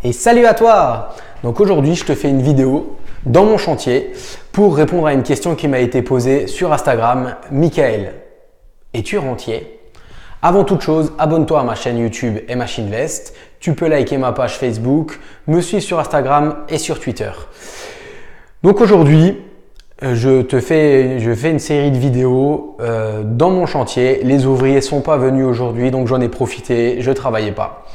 Et salut à toi! Donc aujourd'hui, je te fais une vidéo dans mon chantier pour répondre à une question qui m'a été posée sur Instagram. Michael, es-tu rentier? Avant toute chose, abonne-toi à ma chaîne YouTube MHinvest. Tu peux liker ma page Facebook, me suivre sur Instagram et sur Twitter. Donc aujourd'hui, je fais une série de vidéos dans mon chantier. Les ouvriers sont pas venus aujourd'hui, donc j'en ai profité, je travaillais pas.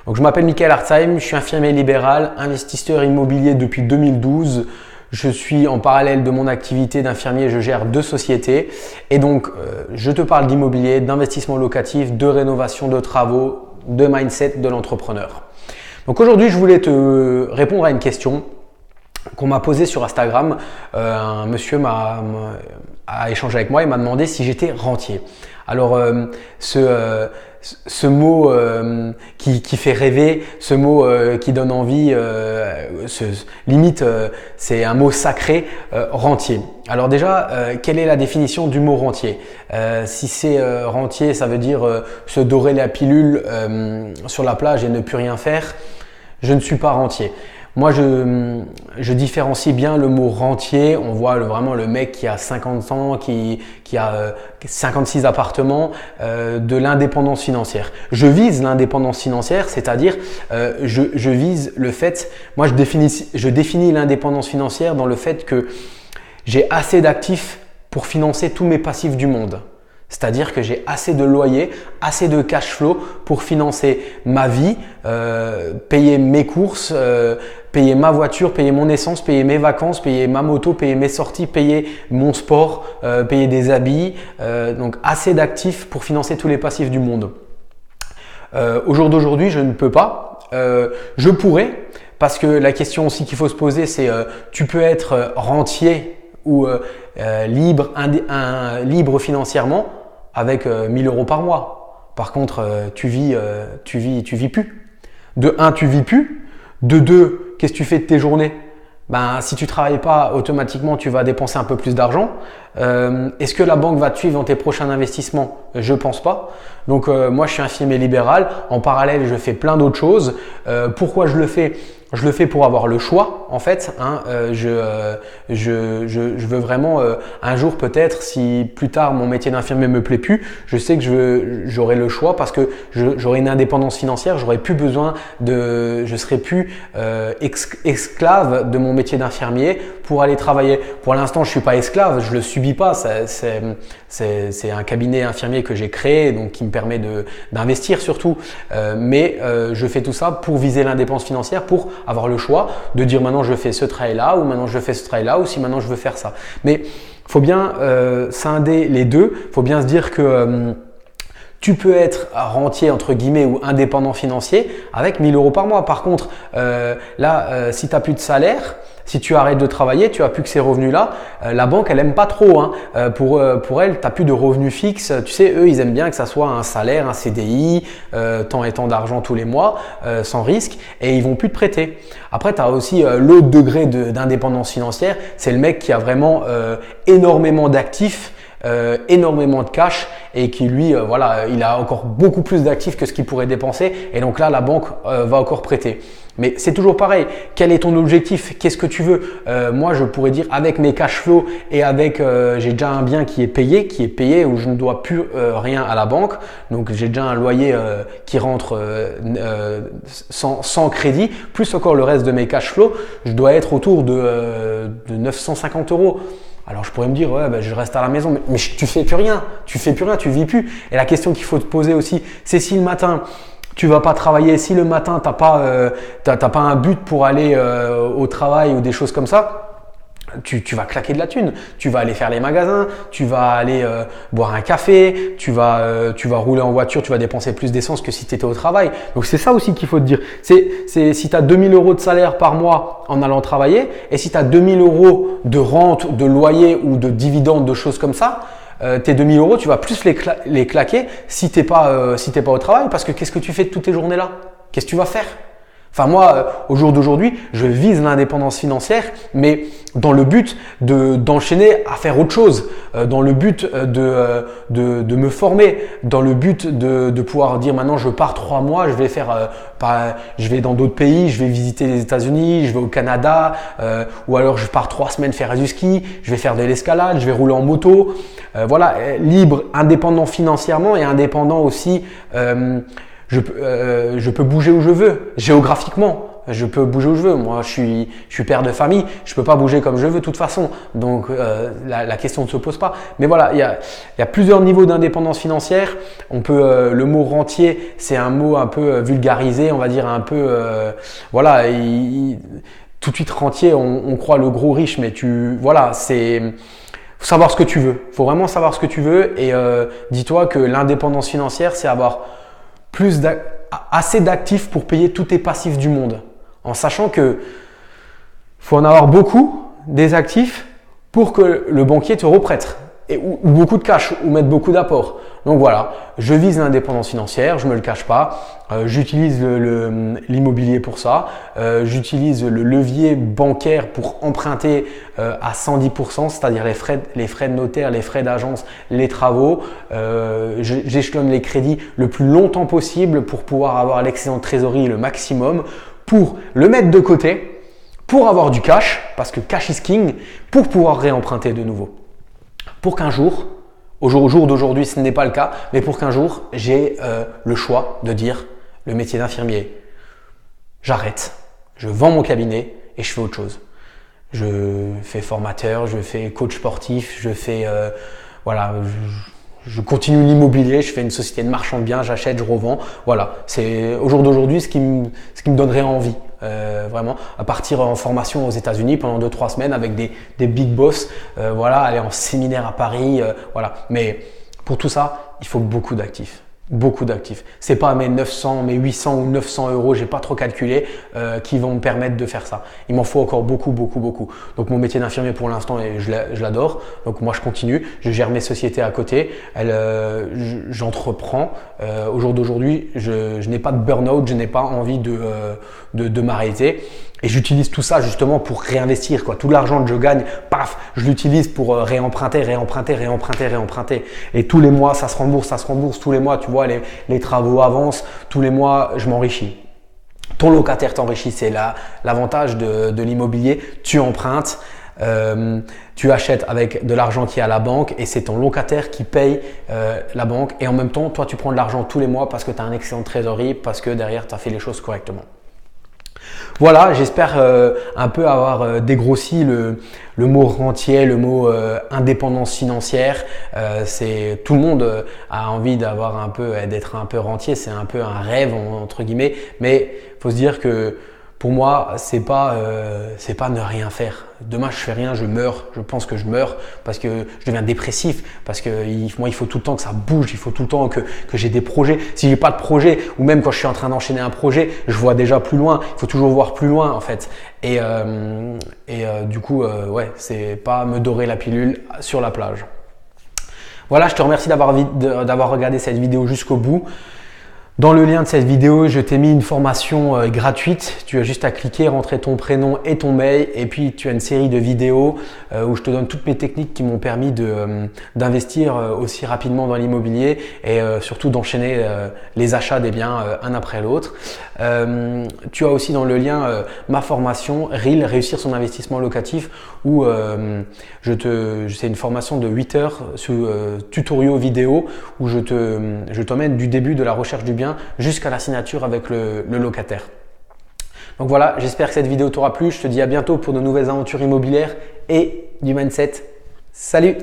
Donc je m'appelle Michael Hartzheim, je suis infirmier libéral, investisseur immobilier depuis 2012. Je suis en parallèle de mon activité d'infirmier, je gère 2 sociétés et donc je te parle d'immobilier, d'investissement locatif, de rénovation, de travaux, de mindset de l'entrepreneur. Donc aujourd'hui, je voulais te répondre à une question qu'on m'a posée sur Instagram. Un monsieur a échangé avec moi et m'a demandé si j'étais rentier. Alors ce mot qui fait rêver, ce mot qui donne envie, limite c'est un mot sacré, rentier. Alors déjà, quelle est la définition du mot rentier? Si c'est rentier, ça veut dire se dorer la pilule sur la plage et ne plus rien faire. Je ne suis pas rentier. Moi, je différencie bien le mot rentier. On voit vraiment le mec qui a 50 ans, qui a 56 appartements, de l'indépendance financière. Je vise l'indépendance financière, c'est-à-dire je vise le fait, moi je définis l'indépendance financière dans le fait que j'ai assez d'actifs pour financer tous mes passifs du monde. C'est-à-dire que j'ai assez de loyer, assez de cash flow pour financer ma vie, payer mes courses, payer ma voiture, payer mon essence, payer mes vacances, payer ma moto, payer mes sorties, payer mon sport, payer des habits. Donc assez d'actifs pour financer tous les passifs du monde. Au jour d'aujourd'hui, je ne peux pas. Je pourrais, parce que la question aussi qu'il faut se poser, c'est tu peux être rentier ou libre financièrement avec 1000 € par mois. Par contre, tu vis plus. De 1, tu vis plus. De 2, qu'est-ce que tu fais de tes journées? Ben, si tu travailles pas, automatiquement, tu vas dépenser un peu plus d'argent. Est-ce que la banque va te suivre dans tes prochains investissements? Je pense pas. Donc, moi, je suis infirmier libéral. En parallèle, je fais plein d'autres choses. Pourquoi je le fais? Je le fais pour avoir le choix, en fait. Je veux vraiment un jour peut-être, si plus tard mon métier d'infirmier me plaît plus, je sais que j'aurai le choix parce que j'aurai une indépendance financière. J'aurai plus besoin je serai plus esclave de mon métier d'infirmier pour aller travailler. Pour l'instant, je suis pas esclave, je le subis pas. C'est un cabinet infirmier que j'ai créé, donc qui me permet d'investir surtout. Mais je fais tout ça pour viser l'indépendance financière, pour avoir le choix de dire maintenant je fais ce travail-là ou maintenant je fais ce travail-là ou si maintenant je veux faire ça. Mais faut bien scinder les deux. Faut bien se dire que tu peux être rentier entre guillemets ou indépendant financier avec 1000 € par mois. Par contre, si tu n'as plus de salaire, si tu arrêtes de travailler, tu as plus que ces revenus-là, la banque, elle aime pas trop. Pour elle, tu n'as plus de revenus fixes. Tu sais, eux, ils aiment bien que ça soit un salaire, un CDI, tant et tant d'argent tous les mois, sans risque, et ils vont plus te prêter. Après, tu as aussi l'autre degré d'indépendance financière, c'est le mec qui a vraiment énormément d'actifs, énormément de cash et qui lui il a encore beaucoup plus d'actifs que ce qu'il pourrait dépenser et donc là la banque va encore prêter. Mais c'est toujours pareil, quel est ton objectif? Qu'est-ce que tu veux? Moi je pourrais dire avec mes cash flows et avec j'ai déjà un bien qui est payé où je ne dois plus rien à la banque, donc j'ai déjà un loyer qui rentre sans crédit, plus encore le reste de mes cash flows, je dois être autour de 950 €. Alors je pourrais me dire ouais, je reste à la maison, mais tu fais plus rien, tu vis plus. Et la question qu'il faut te poser aussi, c'est si le matin tu vas pas travailler, si le matin t'as pas un but pour aller au travail ou des choses comme ça, tu vas claquer de la thune. Tu vas aller faire les magasins, tu vas aller boire un café, tu vas rouler en voiture, tu vas dépenser plus d'essence que si tu étais au travail. Donc c'est ça aussi qu'il faut te dire. C'est si tu as 2000 € de salaire par mois en allant travailler et si tu as 2000 € de rente, de loyer ou de dividendes, de choses comme ça, tes 2000 €, tu vas plus les claquer si t'es pas au travail parce que qu'est-ce que tu fais de toutes tes journées là? Qu'est-ce que tu vas faire? Enfin moi, au jour d'aujourd'hui, je vise l'indépendance financière, mais dans le but d'enchaîner à faire autre chose, dans le but de me former, dans le but de pouvoir dire maintenant je pars 3 mois, je vais faire, je vais dans d'autres pays, je vais visiter les États-Unis, je vais au Canada, ou alors je pars 3 semaines faire du ski, je vais faire de l'escalade, je vais rouler en moto, voilà, libre, indépendant financièrement et indépendant aussi. Je peux bouger où je veux, géographiquement. Je peux bouger où je veux. Moi, je suis père de famille. Je peux pas bouger comme je veux de toute façon. Donc, la question ne se pose pas. Mais voilà, il y a plusieurs niveaux d'indépendance financière. On peut, le mot rentier, c'est un mot un peu vulgarisé, on va dire un peu, voilà. Tout de suite rentier, on croit le gros riche, mais voilà, faut savoir ce que tu veux. Faut vraiment savoir ce que tu veux. Et dis-toi que l'indépendance financière, c'est avoir assez d'actifs pour payer tous tes passifs du monde. En sachant que faut en avoir beaucoup des actifs pour que le banquier te reprête. Ou beaucoup de cash ou mettre beaucoup d'apports. Donc voilà, je vise l'indépendance financière, je me le cache pas. J'utilise l'immobilier pour ça. J'utilise le levier bancaire pour emprunter à 110%, c'est-à-dire les frais de notaire, les frais d'agence, les travaux. J'échelonne les crédits le plus longtemps possible pour pouvoir avoir l'excédent de trésorerie le maximum, pour le mettre de côté, pour avoir du cash, parce que cash is king, pour pouvoir réemprunter de nouveau. Pour qu'un jour, au jour d'aujourd'hui ce n'est pas le cas, mais pour qu'un jour j'ai le choix de dire le métier d'infirmier, j'arrête, je vends mon cabinet et je fais autre chose. Je fais formateur, je fais coach sportif, je fais voilà, je continue l'immobilier, je fais une société de marchand de biens, j'achète, je revends. Voilà, c'est au jour d'aujourd'hui ce qui me donnerait envie. Vraiment, à partir en formation aux États-Unis pendant 2-3 semaines avec des big boss, voilà, aller en séminaire à Paris, voilà. Mais pour tout ça, il faut beaucoup d'actifs. Beaucoup d'actifs. C'est pas mes 900, mes 800 ou 900 euros, j'ai pas trop calculé, qui vont me permettre de faire ça. Il m'en faut encore beaucoup, beaucoup, beaucoup. Donc mon métier d'infirmier pour l'instant, je l'adore. Donc moi je continue, je gère mes sociétés à côté. J'entreprends. Au jour d'aujourd'hui, je n'ai pas de burn-out, je n'ai pas envie de m'arrêter. Et j'utilise tout ça justement pour réinvestir, quoi. Tout l'argent que je gagne, paf, je l'utilise pour réemprunter. Et tous les mois, ça se rembourse. Tous les mois, tu vois, les travaux avancent. Tous les mois, je m'enrichis. Ton locataire t'enrichit, c'est l'avantage de l'immobilier. Tu empruntes, tu achètes avec de l'argent qui est à la banque et c'est ton locataire qui paye la banque. Et en même temps, toi, tu prends de l'argent tous les mois parce que tu as un excellent trésorerie, parce que derrière, tu as fait les choses correctement. Voilà, j'espère un peu avoir dégrossi le mot rentier, le mot indépendance financière. Tout le monde a envie d'être un peu rentier, c'est un peu un rêve entre guillemets, mais faut se dire que pour moi, c'est pas ne rien faire. Demain, je fais rien, je meurs. Je pense que je meurs parce que je deviens dépressif. Parce que moi, il faut tout le temps que ça bouge. Il faut tout le temps que j'ai des projets. Si j'ai pas de projet, ou même quand je suis en train d'enchaîner un projet, je vois déjà plus loin. Il faut toujours voir plus loin en fait. Et du coup, ouais, c'est pas me dorer la pilule sur la plage. Voilà, je te remercie d'avoir regardé cette vidéo jusqu'au bout. Dans le lien de cette vidéo, je t'ai mis une formation gratuite. Tu as juste à cliquer, rentrer ton prénom et ton mail et puis tu as une série de vidéos où je te donne toutes mes techniques qui m'ont permis d'investir aussi rapidement dans l'immobilier et surtout d'enchaîner les achats des biens un après l'autre. Tu as aussi dans le lien ma formation REAL, réussir son investissement locatif, où c'est une formation de 8 heures sous tutoriaux vidéo où je t'emmène du début de la recherche du bien jusqu'à la signature avec le locataire. Donc voilà, j'espère que cette vidéo t'aura plu. Je te dis à bientôt pour de nouvelles aventures immobilières et du mindset. Salut!